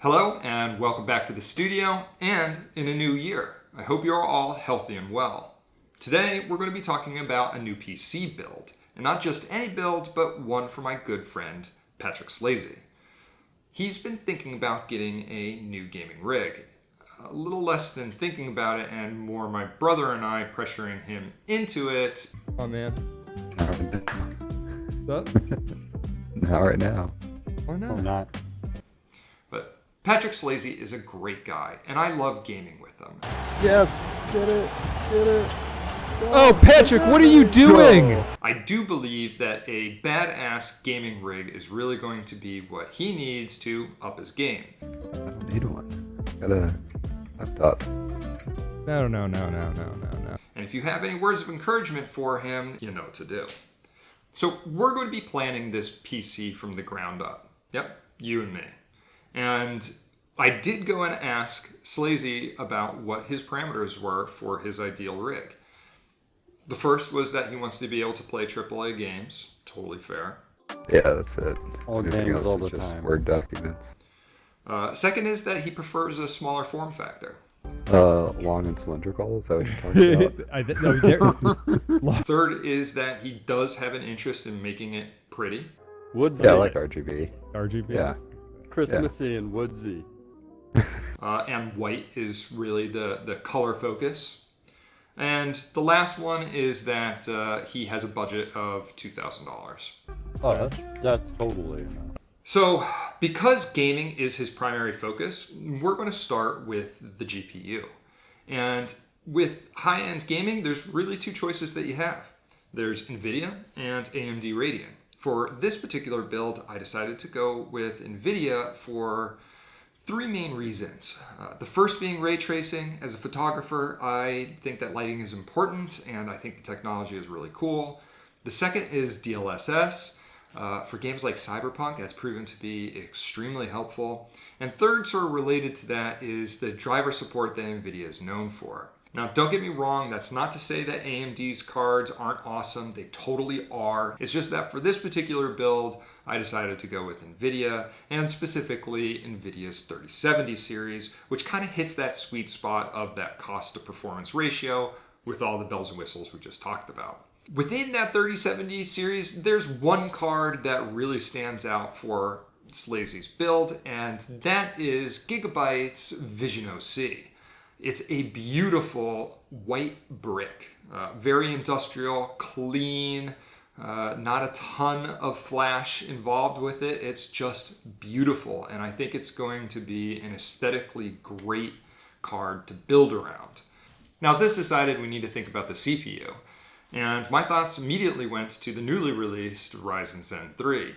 Hello and welcome back to the studio and in a new year. I hope you're all healthy and well. Today we're going to be talking about a new PC build, and not just any build, but one for my good friend Patrick Slayze. He's been thinking about getting a new gaming rig. A little less than thinking about it and more my brother and I pressuring him into it. Oh man. Not right now. Or not? Or not. But Patrick Slayze is a great guy, and I love gaming with him. Yes! Get it! Get it! Go. Oh, Patrick, what are you doing? Go. I do believe that a badass gaming rig is really going to be what he needs to up his game. I don't need one. Got a laptop. No. And if you have any words of encouragement for him, you know what to do. So we're going to be planning this PC from the ground up. Yep, you and me. And I did go and ask Slayze about what his parameters were for his ideal rig. The first was that he wants to be able to play AAA games. Totally fair. Yeah, that's it. All Everything games else all is the just time. Word documents. Second is that he prefers a smaller form factor. Long and cylindrical, is that what you're talking about? Third is that he does have an interest in making it pretty. Woodsy. Yeah, I like RGB. RGB? Yeah. Christmassy and woodsy. And white is really the color focus. And the last one is that he has a budget of $2,000. Oh, that's totally enough. So, because gaming is his primary focus, we're going to start with the GPU. And with high-end gaming, there's really two choices that you have. There's NVIDIA and AMD Ryzen. For this particular build, I decided to go with NVIDIA for three main reasons. The first being ray tracing. As a photographer, I think that lighting is important, and I think the technology is really cool. The second is DLSS. For games like Cyberpunk, that's proven to be extremely helpful. And third, sort of related to that, is the driver support that NVIDIA is known for. Now, don't get me wrong, that's not to say that AMD's cards aren't awesome. They totally are. It's just that for this particular build, I decided to go with NVIDIA, and specifically NVIDIA's 3070 series, which kind of hits that sweet spot of that cost to performance ratio with all the bells and whistles we just talked about. Within that 3070 series, there's one card that really stands out for Slayze's build, and that is Gigabyte's Vision OC. It's a beautiful white brick, very industrial, clean, not a ton of flash involved with it. It's just beautiful, and I think it's going to be an aesthetically great card to build around. Now, this decided we need to think about the CPU. And my thoughts immediately went to the newly released Ryzen Zen 3.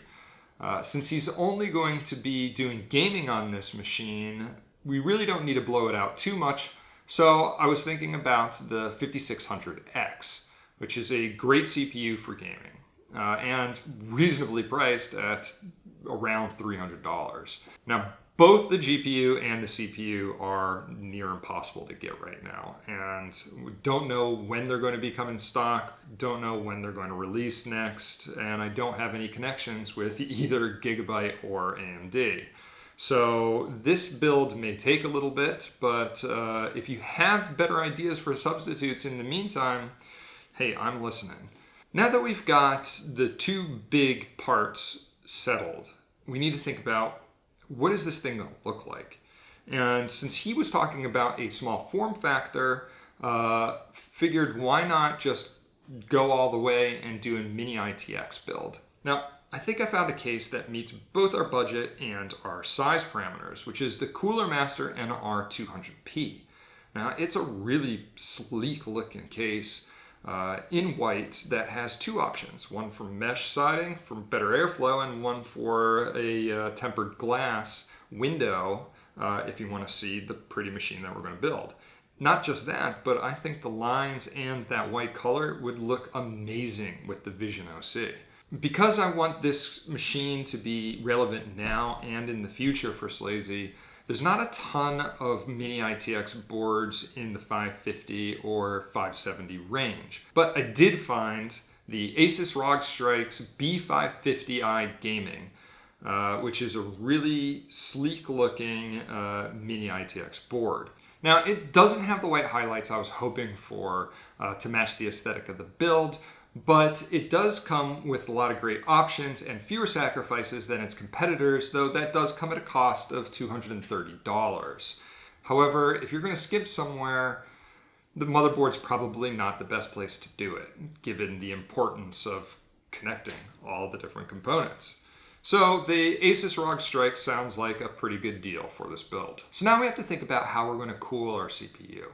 Since he's only going to be doing gaming on this machine, we really don't need to blow it out too much. So I was thinking about the 5600X, which is a great CPU for gaming and reasonably priced at around $300. Now, both the GPU and the CPU are near impossible to get right now, and we don't know when they're going to become in stock, don't know when they're going to release next, and I don't have any connections with either Gigabyte or AMD. So this build may take a little bit, but if you have better ideas for substitutes in the meantime, hey, I'm listening. Now that we've got the two big parts settled, we need to think about, what is this thing going to look like? And since he was talking about a small form factor, figured why not just go all the way and do a Mini ITX build. Now, I think I found a case that meets both our budget and our size parameters, which is the Cooler Master NR200P. Now, it's a really sleek looking case in white that has two options, one for mesh siding for better airflow and one for a tempered glass window if you want to see the pretty machine that we're going to build. Not just that, but I think the lines and that white color would look amazing with the Vision OC. Because I want this machine to be relevant now and in the future for Slayze, there's not a ton of Mini ITX boards in the 550 or 570 range. But I did find the Asus ROG Strix B550i Gaming. which is a really sleek looking Mini ITX board. Now, it doesn't have the white highlights I was hoping for to match the aesthetic of the build, but it does come with a lot of great options and fewer sacrifices than its competitors, though that does come at a cost of $230. However, if you're going to skip somewhere, the motherboard's probably not the best place to do it, given the importance of connecting all the different components. So the Asus ROG STRIX sounds like a pretty good deal for this build. So now we have to think about how we're going to cool our CPU.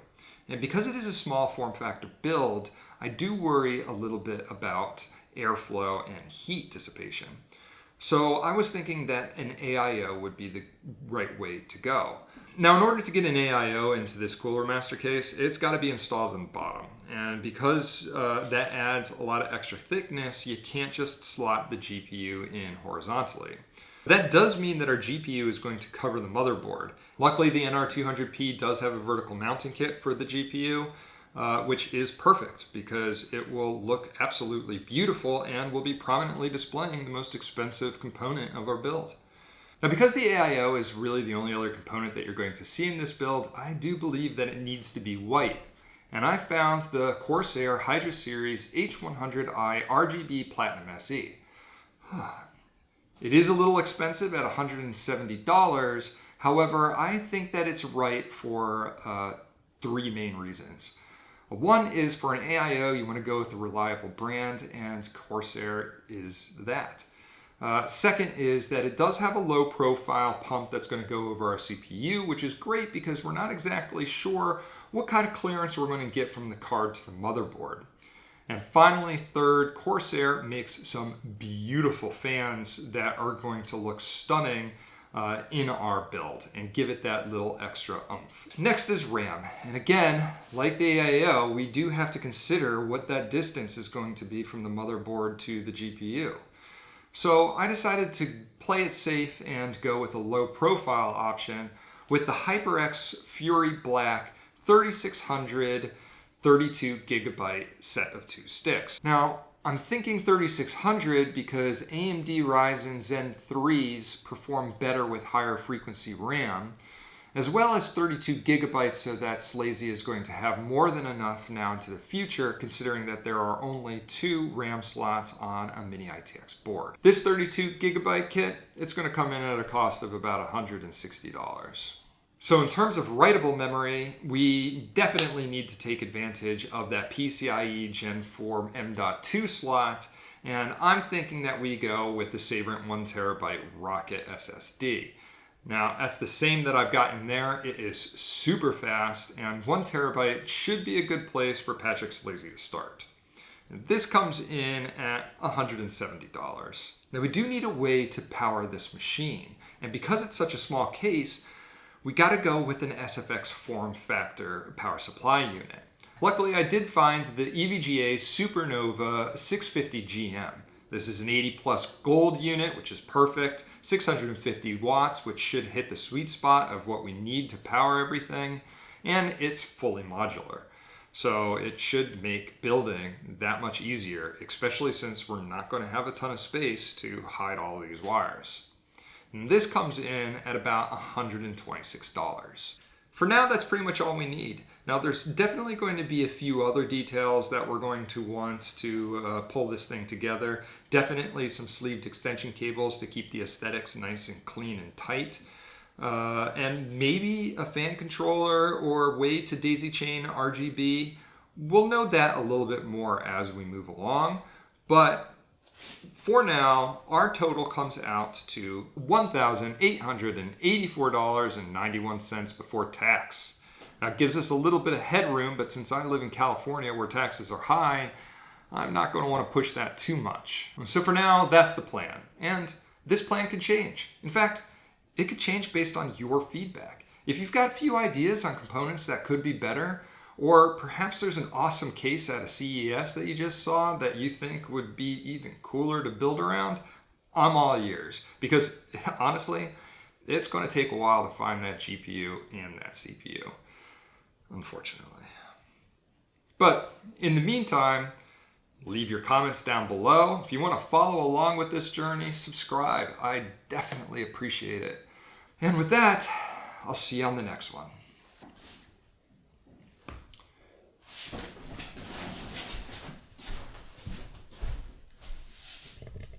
And because it is a small form factor build, I do worry a little bit about airflow and heat dissipation. So I was thinking that an AIO would be the right way to go. Now, in order to get an AIO into this cooler master case, it's got to be installed in the bottom. And because that adds a lot of extra thickness, you can't just slot the GPU in horizontally. That does mean that our GPU is going to cover the motherboard. Luckily, the NR200P does have a vertical mounting kit for the GPU, which is perfect because it will look absolutely beautiful and will be prominently displaying the most expensive component of our build. Now, because the AIO is really the only other component that you're going to see in this build, I do believe that it needs to be white. And I found the Corsair Hydra Series H100i RGB Platinum SE. It is a little expensive at $170. However, I think that it's right for three main reasons. One is for an AIO, you want to go with a reliable brand, and Corsair is that. Second is that it does have a low profile pump that's going to go over our CPU, which is great because we're not exactly sure what kind of clearance we're going to get from the card to the motherboard. And finally, third, Corsair makes some beautiful fans that are going to look stunning in our build and give it that little extra oomph. Next is RAM. And again, like the AIO, we do have to consider what that distance is going to be from the motherboard to the GPU. So I decided to play it safe and go with a low profile option with the HyperX Fury Black 3600 32 gigabyte set of two sticks. Now, I'm thinking 3600 because AMD Ryzen Zen 3s perform better with higher frequency RAM, as well as 32 gigabytes so that Slayze is going to have more than enough now into the future, considering that there are only 2 RAM slots on a Mini ITX board. This 32 gigabyte kit, it's going to come in at a cost of about $160. So in terms of writable memory, we definitely need to take advantage of that PCIe Gen 4 M.2 slot, and I'm thinking that we go with the Sabrent 1TB Rocket SSD. Now, that's the same that I've got in there. It is super fast, and 1 terabyte should be a good place for Patrick Slayze to start. And this comes in at $170. Now, we do need a way to power this machine, and because it's such a small case, we got to go with an SFX form factor power supply unit. Luckily, I did find the EVGA SuperNOVA 650 GM. This is an 80 plus gold unit, which is perfect, 650 watts, which should hit the sweet spot of what we need to power everything, and it's fully modular. So it should make building that much easier, especially since we're not going to have a ton of space to hide all of these wires. And this comes in at about $126. For now, that's pretty much all we need. Now, there's definitely going to be a few other details that we're going to want to pull this thing together. Definitely some sleeved extension cables to keep the aesthetics nice and clean and tight. And maybe a fan controller or way to daisy chain RGB. We'll know that a little bit more as we move along. But for now, our total comes out to $1,884.91 before tax. Now, it gives us a little bit of headroom, but since I live in California where taxes are high, I'm not going to want to push that too much. So for now, that's the plan. And this plan could change. In fact, it could change based on your feedback. If you've got a few ideas on components that could be better, or perhaps there's an awesome case at a CES that you just saw that you think would be even cooler to build around, I'm all ears. Because honestly, it's going to take a while to find that GPU and that CPU, unfortunately. But in the meantime, Leave your comments down below. If you want to follow along with this journey, subscribe. I definitely appreciate it. And with that, I'll see you on the next one.